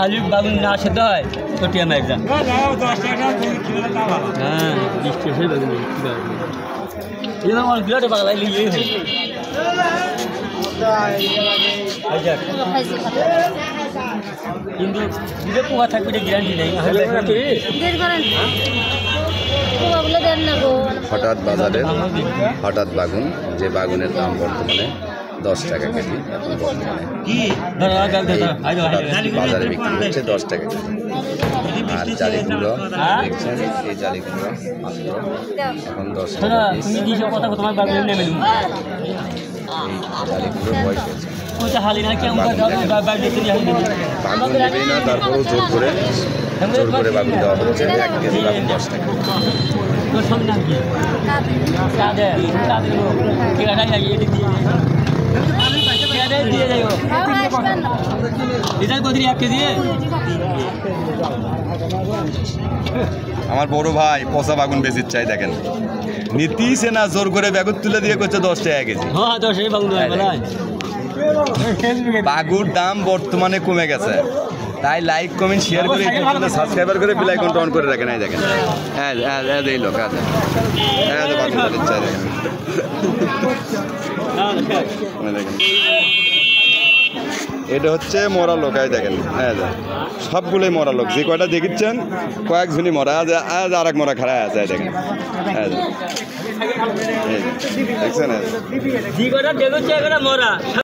আলু বাগুন না সেদ্ধ হয় তো টিয়া মার যা হ্যাঁ 20 টাকা বাগুন এটা আমার বিরাট বাগাল লিয়ে কিন্তু দিলে পোকা থাকবে এটা গ্যারান্টি নেই হঠাৎ বাগুন যে বাগুনের দাম বর্তমানে 10 টাকা কেজি বাজারে বিক্রি হচ্ছে 10 টাকা কেজি। আর জালিগুলো দেখছেন এই জালিগুলো মাত্র এখন 10 টাকা জালিগুলোর বয়স হয়েছে বাগুন নেবেই না, তারপরেও জোর করে বাগুন দেওয়া হচ্ছে 1 কেজি বাগুন 10 টাকা। আমার বড় ভাই পচা বাগুন বেশির চাই দেখেন নীতিছে না জোর করে বেগুন তুলে দিয়ে করছে 10 টাকা কেজি। বাগুর দাম বর্তমানে কমে গেছে, তাই লাইক কমেন্ট শেয়ার করে সাবস্ক্রাইবার করে বেল আইকনটা অন করে রাখেন। এই দেখেন এই লোক আছে এটা হচ্ছে মরা লোক। এই দেখেন সবগুলোই মরা লোক, যে কয়টা দেখিচ্ছেন কয়েকজনই মরা, আজ আর এক মরা খাড়া আছে। দেখেন দেখছেন